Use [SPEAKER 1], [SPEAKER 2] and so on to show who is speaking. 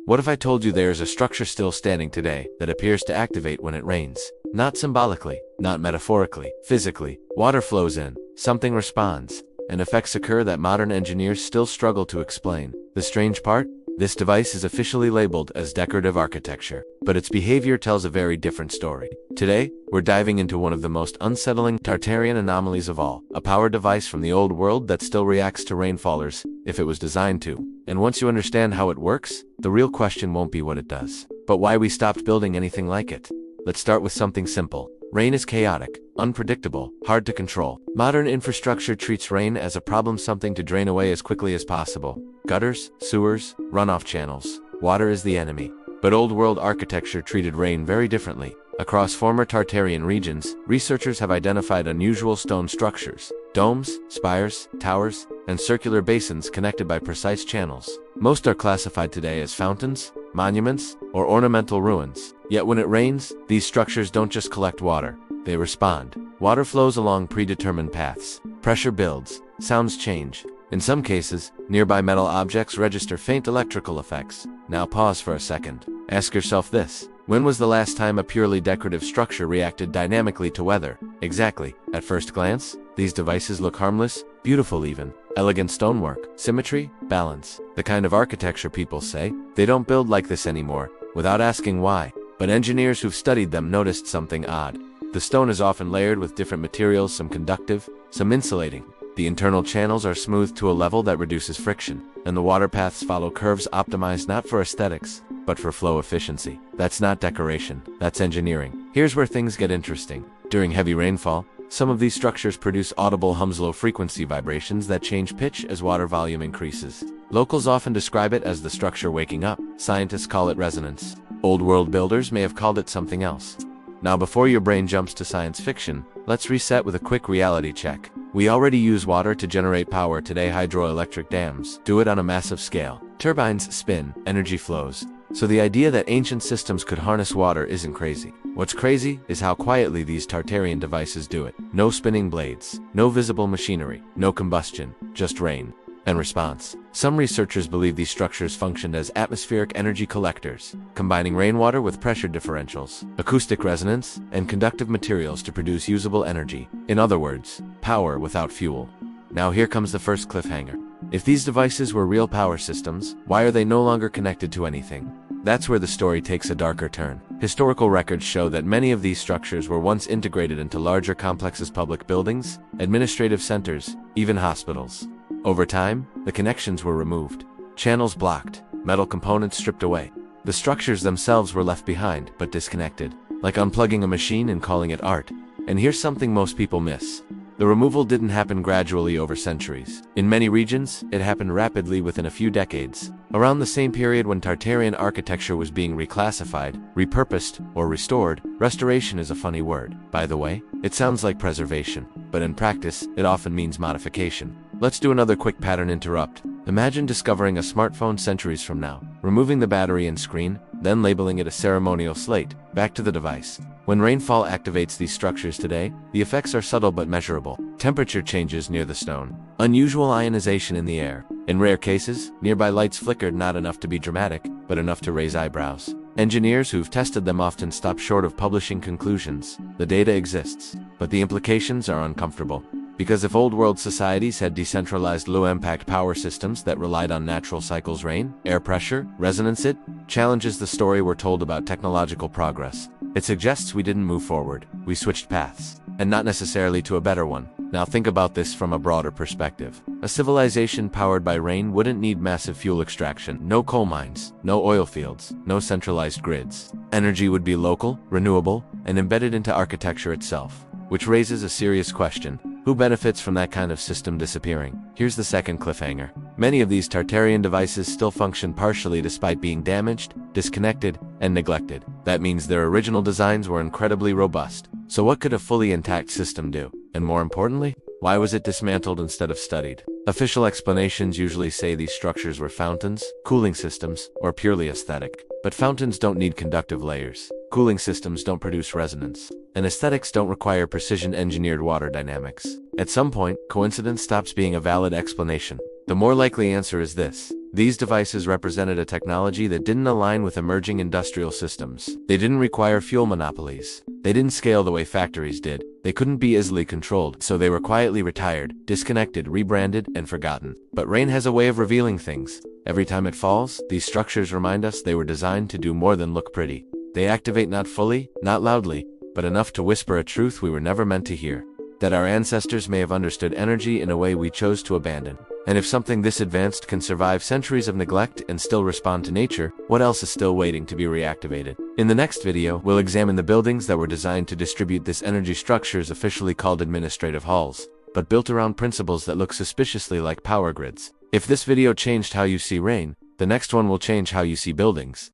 [SPEAKER 1] What if I told you there is a structure still standing today that appears to activate when it rains? Not symbolically, not metaphorically, physically. Water flows in, something responds, and effects occur that modern engineers still struggle to explain. The strange part? This device is officially labeled as decorative architecture, but its behavior tells a very different story. Today, we're diving into one of the most unsettling Tartarian anomalies of all, a power device from the old world that still reacts to rainfallers, if it was designed to. And once you understand how it works, the real question won't be what it does, but why we stopped building anything like it. Let's start with something simple. Rain is chaotic, unpredictable, hard to control. Modern infrastructure treats rain as a problem, something to drain away as quickly as possible. Gutters, sewers, runoff channels. Water is the enemy. But old world architecture treated rain very differently. Across former Tartarian regions, researchers have identified unusual stone structures. Domes, spires, towers, and circular basins connected by precise channels. Most are classified today as fountains, monuments, or ornamental ruins. Yet when it rains, these structures don't just collect water, they respond. Water flows along predetermined paths. Pressure builds, sounds change. In some cases, nearby metal objects register faint electrical effects. Now pause for a second. Ask yourself this. When was the last time a purely decorative structure reacted dynamically to weather? Exactly. At first glance, these devices look harmless, beautiful even. Elegant stonework, symmetry, balance. The kind of architecture people say, they don't build like this anymore, without asking why. But engineers who've studied them noticed something odd. The stone is often layered with different materials, some conductive, some insulating. The internal channels are smoothed to a level that reduces friction, and the water paths follow curves optimized not for aesthetics, but for flow efficiency. That's not decoration, that's engineering. Here's where things get interesting. During heavy rainfall, some of these structures produce audible hums, low-frequency vibrations that change pitch as water volume increases. Locals often describe it as the structure waking up. Scientists call it resonance. Old world builders may have called it something else. Now before your brain jumps to science fiction, let's reset with a quick reality check. We already use water to generate power today. Hydroelectric dams do it on a massive scale. Turbines spin, energy flows. So the idea that ancient systems could harness water isn't crazy. What's crazy is how quietly these Tartarian devices do it. No spinning blades, no visible machinery, no combustion, just rain and response. Some researchers believe these structures functioned as atmospheric energy collectors, combining rainwater with pressure differentials, acoustic resonance, and conductive materials to produce usable energy. In other words, power without fuel. Now here comes the first cliffhanger. If these devices were real power systems, why are they no longer connected to anything? That's where the story takes a darker turn. Historical records show that many of these structures were once integrated into larger complexes, public buildings, administrative centers, even hospitals. Over time, the connections were removed, channels blocked, metal components stripped away. The structures themselves were left behind, but disconnected, like unplugging a machine and calling it art. And here's something most people miss. The removal didn't happen gradually over centuries. In many regions, it happened rapidly within a few decades. Around the same period when Tartarian architecture was being reclassified, repurposed, or restored, restoration is a funny word. By the way, it sounds like preservation, but in practice, it often means modification. Let's do another quick pattern interrupt. Imagine discovering a smartphone centuries from now, removing the battery and screen, then labeling it a ceremonial slate. Back to the device. When rainfall activates these structures today, the effects are subtle but measurable. Temperature changes near the stone. Unusual ionization in the air. In rare cases, nearby lights flickered, not enough to be dramatic, but enough to raise eyebrows. Engineers who've tested them often stop short of publishing conclusions. The data exists, but the implications are uncomfortable. Because if old-world societies had decentralized low-impact power systems that relied on natural cycles, rain, air pressure, resonance, it challenges the story we're told about technological progress. It suggests we didn't move forward, we switched paths, and not necessarily to a better one. Now think about this from a broader perspective. A civilization powered by rain wouldn't need massive fuel extraction, no coal mines, no oil fields, no centralized grids. Energy would be local, renewable, and embedded into architecture itself, which raises a serious question. Who benefits from that kind of system disappearing? Here's the second cliffhanger. Many of these Tartarian devices still function partially despite being damaged, disconnected, and neglected. That means their original designs were incredibly robust. So what could a fully intact system do? And more importantly, why was it dismantled instead of studied? Official explanations usually say these structures were fountains, cooling systems, or purely aesthetic. But fountains don't need conductive layers. Cooling systems don't produce resonance, and aesthetics don't require precision-engineered water dynamics. At some point, coincidence stops being a valid explanation. The more likely answer is this. These devices represented a technology that didn't align with emerging industrial systems. They didn't require fuel monopolies. They didn't scale the way factories did. They couldn't be easily controlled, so they were quietly retired, disconnected, rebranded, and forgotten. But rain has a way of revealing things. Every time it falls, these structures remind us they were designed to do more than look pretty. They activate not fully, not loudly, but enough to whisper a truth we were never meant to hear. That our ancestors may have understood energy in a way we chose to abandon. And if something this advanced can survive centuries of neglect and still respond to nature, what else is still waiting to be reactivated? In the next video, we'll examine the buildings that were designed to distribute this energy, structures officially called administrative halls, but built around principles that look suspiciously like power grids. If this video changed how you see rain, the next one will change how you see buildings.